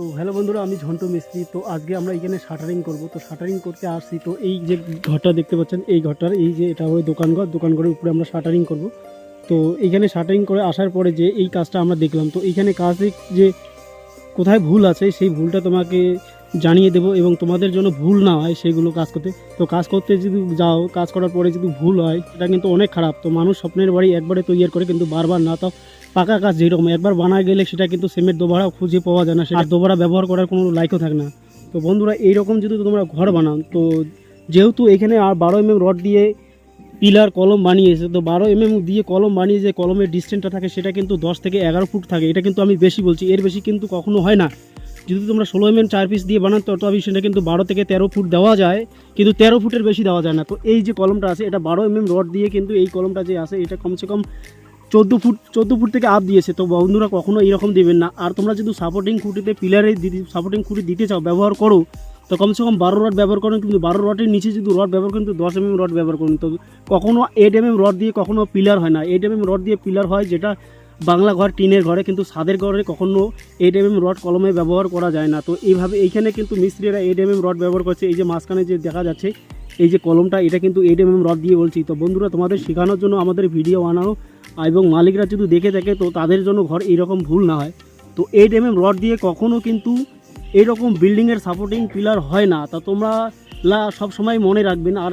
তো হ্যালো বন্ধুরা, আমি ঝন্টু মিস্ত্রি। তো আজকে আমরা এখানে শাটারিং করব। তো শাটারিং করতে আসছি। তো এই যে ঘরটা দেখতে পাচ্ছেন, এই ঘরটার এই যে এটা হয় দোকানঘর, দোকানঘরের উপরে আমরা শাটারিং করব। তো এইখানে শাটারিং করে আসার পরে যে এই কাজটা আমরা দেখলাম, তো এইখানে কাজে যে কোথায় ভুল আছে সেই ভুলটা তোমাকে জানিয়ে দেবো, এবং তোমাদের জন্য ভুল না হয় সেইগুলো কাজ করতে। তো কাজ করতে যদি যাও, কাজ করার পরে যদি ভুল হয় এটা কিন্তু অনেক খারাপ। তো মানুষ স্বপ্নের বাড়ি একবারে তৈরি করে, কিন্তু বারবার না। তো পাকা কাজ যেরকম একবার বানায় গেলে সেটা কিন্তু সিমেন্ট দোবারা খুঁজে পাওয়া যায় না, সেটা দোবারা ব্যবহার করার কোনো লাইকও থাকে না। তো বন্ধুরা, এইরকম যদি তোমরা ঘর বানাও, তো যেহেতু এখানে আর 12 রড দিয়ে পিলার কলম বানিয়েছে, তো 12 দিয়ে কলম বানিয়ে যে কলমের ডিস্টেন্সটা থাকে সেটা কিন্তু 10 থেকে 11 ফুট থাকে। এটা কিন্তু আমি বেশি বলছি, এর বেশি কিন্তু কখনো হয় না। যদি তোমরা 16 4 পিস দিয়ে বানান, তো সেটা কিন্তু 12 থেকে 13 ফুট দেওয়া যায়, কিন্তু 13 ফুটের বেশি দেওয়া যায় না। তো এই যে কলমটা আছে, এটা 12 রড দিয়ে কিন্তু এই কলমটা যে আছে এটা কমসে কম 14 ফুট থেকে আপ দিয়েছে। তো বন্ধুরা, কখনো এইরকম দেবেন না। আর তোমরা যদি সাপোর্টিং খুঁটিতে পিলারে সাপোর্টিং খুঁটি দিতে চাও, ব্যবহার করো, তো কমসে কম 12 রড ব্যবহার করুন। কিন্তু 12 রডের নিচে যদি রড ব্যবহার করুন, তো 10 রড ব্যবহার করুন। তো কখনো 8 রড দিয়ে কখনো পিলার হয় না। 8 রড দিয়ে পিলার হয় যেটা বাংলা ঘর, টিনের ঘরে, কিন্তু ছাদের ঘরে কখনো 8 রড কলমে ব্যবহার করা যায় না। তো এইভাবে এইখানে কিন্তু মিস্ত্রিরা 8 রড ব্যবহার করছে। এই যে মাঝখানে যে দেখা যাচ্ছে এই যে কলমটা, এটা কিন্তু 8 রড দিয়ে বলছি। তো বন্ধুরা, তোমাদের শেখানোর জন্য আমাদের ভিডিও বানানো, এবং মালিকরা যদি দেখে থাকে তো তাদের জন্য ঘর এইরকম ভুল না হয়। তো 8 রড দিয়ে কখনো কিন্তু এইরকম বিল্ডিংয়ের সাপোর্টিং পিলার হয় না। তা তোমরা সব সময় মনে রাখবেন। আর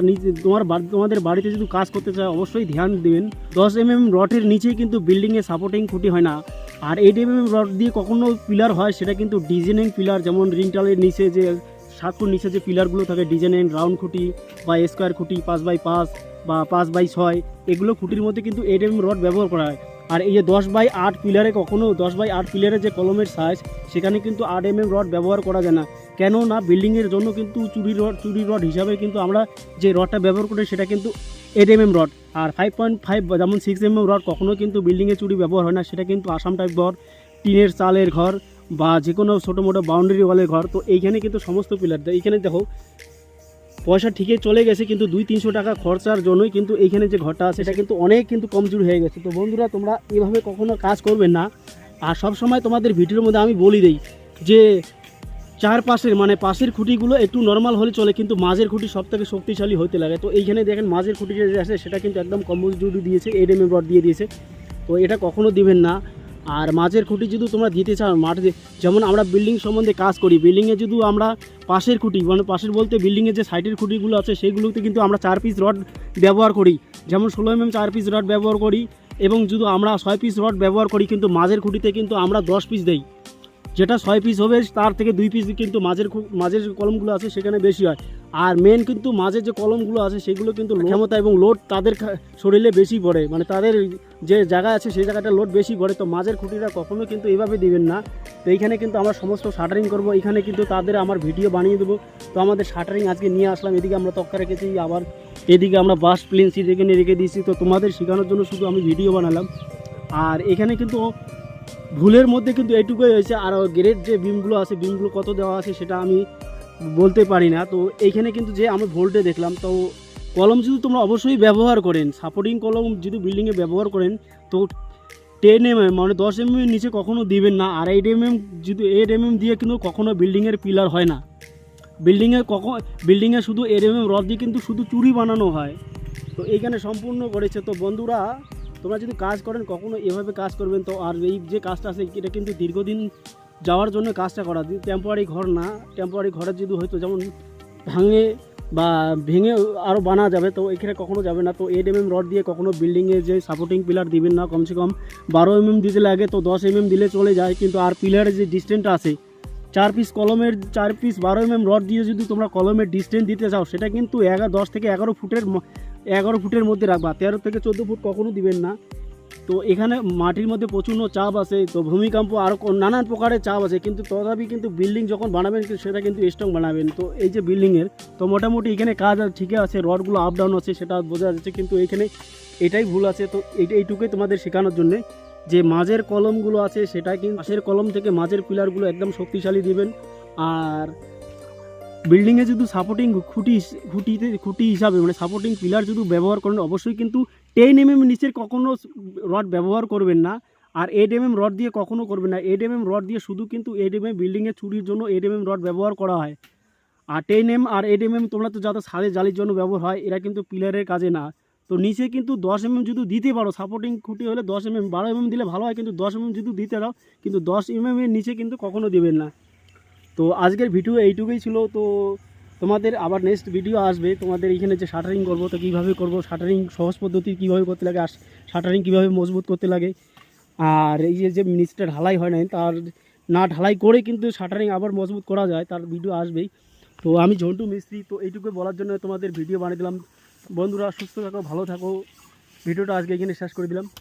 তোমাদের বাড়িতে যদি কাজ করতে চায় অবশ্যই ধ্যান দেবেন, 10 রডের নিচেই কিন্তু বিল্ডিংয়ে সাপোর্টিং খুঁটি হয় না। আর 8 রড দিয়ে কখনো পিলার হয়, সেটা কিন্তু ডিজাইনিং পিলার, যেমন রিংটালের নিচে যে 7 ফুট নিচে যে পিলারগুলো থাকে, ডিজাইনিং রাউন্ড খুঁটি বা স্কোয়ার খুঁটি, 5x5 বা 5x6, এগুলো খুঁটির মধ্যে কিন্তু 8 রড ব্যবহার করা হয়। আর এই যে 10x8 পিলারে কখনো 10x8 পিলারে যে কলমের সাইজ, সেখানে কিন্তু 8 রড ব্যবহার করা যায় না। কেননা বিল্ডিংয়ের জন্য কিন্তু চুরি রড হিসাবে কিন্তু আমরা যে রডটা ব্যবহার করি সেটা কিন্তু 8 রড। আর 5.5 যেমন 6 রড কখনো কিন্তু বিল্ডিংয়ে চুরি ব্যবহার হয় না, সেটা কিন্তু আসাম টাইপ ঘর, টিনের চালের ঘর, বা যে কোনো ছোটো মোটো বাউন্ডারি ওয়ালের ঘর। তো এইখানে কিন্তু সমস্ত পিলার, এইখানে দেখো পয়সা ঠিকই চলে গেছে, কিন্তু 200-300 টাকা খরচার জন্যই কিন্তু এইখানে যে ঘরটা আছে সেটা কিন্তু অনেক কিন্তু কমজোর হয়ে গেছে। তো বন্ধুরা, তোমরা এভাবে কখনো কাজ করবেন না। আর সব সময় তোমাদের ভিডিওর মধ্যে আমি বলি দিই যে চারপাশের পাশের খুঁটিগুলো একটু নর্মাল হলে চলে, কিন্তু মাঝের খুঁটি সব থেকে শক্তিশালী হতে লাগে। তো এইখানে দেখেন মাঝের খুঁটি যে আছে সেটা কিন্তু একদম কমজোর দিয়েছে, 8 রড দিয়ে দিয়েছে। তো এটা কখনো দিবেন না। আর মাঝের খুঁটি যদি তোমরা দিতে চাও মাঠে, যেমন আমরা বিল্ডিং সম্বন্ধে কাজ করি, বিল্ডিংয়ে যদি আমরা পাশের খুঁটি পাশের বলতে বিল্ডিংয়ের যে সাইডের খুঁটিগুলো আছে সেইগুলোতে কিন্তু আমরা 4 পিস রড ব্যবহার করি, যেমন 16 4 পিস রড ব্যবহার করি। এবং যদি আমরা 6 পিস রড ব্যবহার করি, কিন্তু মাঝের খুঁটিতে কিন্তু আমরা 10 পিস দেই। যেটা 6 পিস হবে তার থেকে 2 পিস কিন্তু মাঝের কলমগুলো আছে সেখানে বেশি হয়। আর মেন কিন্তু মাঝের যে কলমগুলো আছে সেগুলো কিন্তু ক্ষমতা এবং লোড তাদের শরীরে বেশি পড়ে, তাদের যে জায়গা আছে সেই জায়গাটা লোড বেশি পড়ে। তো মাঝের খুঁটিটা কখনো কিন্তু এইভাবে দিবেন না। তো এইখানে কিন্তু আমরা সমস্ত শাটারিং করব, এখানে কিন্তু তাদের আমার ভিডিও বানিয়ে দেবো। তো আমাদের শাটারিং আজকে নিয়ে আসলাম, এদিকে আমরা তক্কা রেখেছি, আবার এদিকে আমরা বাস প্লেন সিট এখানে রেখে দিয়েছি। তো তোমাদের শেখানোর জন্য শুধু আমি ভিডিও বানালাম। আর এখানে কিন্তু ভুলের মধ্যে কিন্তু এইটুকুই হয়েছে। আর গ্রেড যে বিমগুলো আছে, বিমগুলো কত দেওয়া আছে সেটা আমি বলতে পারি না। তো এইখানে কিন্তু যে আমি ভোল্টে দেখলাম, তো কলম যদি তোমরা অবশ্যই ব্যবহার করেন, সাপোর্টিং কলম যদি বিল্ডিংয়ে ব্যবহার করেন, তো 10 10 নিচে কখনো দিবেন না। আর 8 যদি 8 দিয়ে কিন্তু কখনো বিল্ডিংয়ের পিলার হয় না। বিল্ডিংয়ে শুধু 8 রড দিয়ে কিন্তু শুধু চুরি বানানো হয়। তো এইখানে সম্পূর্ণ করেছে। তো বন্ধুরা, তোমরা যদি কাজ করেন কখনো এভাবে কাজ করবেন। তো আর এই যে কাজটা আছে এটা কিন্তু দীর্ঘদিন যাওয়ার জন্য কাজটা করা, টেম্পোরারি ঘর না। টেম্পোরারি ঘরের যদি হয়তো যেমন ভেঙে আরও বানা যাবে, তো এখানে কখনো যাবে না। তো 8 রড দিয়ে কখনো বিল্ডিংয়ে যে সাপোর্টিং পিলার দিবেন না। কমসে কম 12 দিতে লাগে, তো 10 দিলে চলে যায়। কিন্তু আর পিলারের যে ডিস্টেন্সটা আছে, 4 পিস 12 রড দিয়ে যদি তোমরা কলমের ডিস্টেন্স দিতে চাও, সেটা কিন্তু 10 থেকে 11 ফুটের মধ্যে রাখবা। 13 থেকে 14 ফুট কখনো দিবেন না। তো এখানে মাটির মধ্যে প্রচণ্ড চাপ আছে, তো ভূমিকম্প আরও নানান প্রকারের চাপ আছে, কিন্তু তথাপি কিন্তু বিল্ডিং যখন বানাবেন সেটা কিন্তু স্ট্রং বানাবেন। তো এই যে বিল্ডিংয়ের, তো মোটামুটি এখানে কাজ ঠিকই আছে, রডগুলো আপ ডাউন আছে সেটা বোঝা যাচ্ছে, কিন্তু এখানে এটাই ভুল আছে। তো এইটুকুই তোমাদের শেখানোর জন্যে যে মাঝের কলমগুলো আছে সেটা কিন্তু পাশের কলম থেকে মাঝের পিলারগুলো একদম শক্তিশালী দিবেন। আর বিল্ডিংয়ে যদি সাপোর্টিং খুঁটি হিসাবে সাপোর্টিং পিলার যদি ব্যবহার করেন, অবশ্যই কিন্তু 10 নিচের কখনো রড ব্যবহার করবেন না। আর 8mm রড দিয়ে কখনো করবে না। 8mm রড দিয়ে শুধু কিন্তু 8mm বিল্ডিংয়ে চুরির জন্য 8mm রড ব্যবহার করা হয়। আর 10mm আর 8mm তোমরা তো যাতে ছাদে জালির জন্য ব্যবহার হয়, এরা কিন্তু পিলারের কাজে না। তো নিচে কিন্তু 10mm যদি দিতে পারো, সাপোর্টিং খুঁটি হলে 10mm, 12mm দিলে ভালো হয়, কিন্তু 10mm যদি দিতে দাও, কিন্তু 10mm এর নিচে কিন্তু কখনো দেবেন না। তো আজকের ভিডিও এইটুকুই ছিল। তো তোমাদের আবার নেক্সট ভিডিও আসবে, তোমাদের এইখানে যে শাটারিং করবো তো কীভাবে করবো, শাটারিং সহজ পদ্ধতি কীভাবে করতে লাগে, আর শাটারিং কীভাবে মজবুত করতে লাগে, আর এই যে নিচটা ঢালাই হয় না, তার না ঢালাই করে কিন্তু শাটারিং আবার মজবুত করা যায়, তার ভিডিও আসবেই। তো আমি ঝন্টু মিস্ত্রি, তো এইটুকু বলার জন্য তোমাদের ভিডিও বানিয়ে দিলাম। বন্ধুরা সুস্থ থাকো, ভালো থাকো, ভিডিওটা আজকে এখানে শেষ করে দিলাম।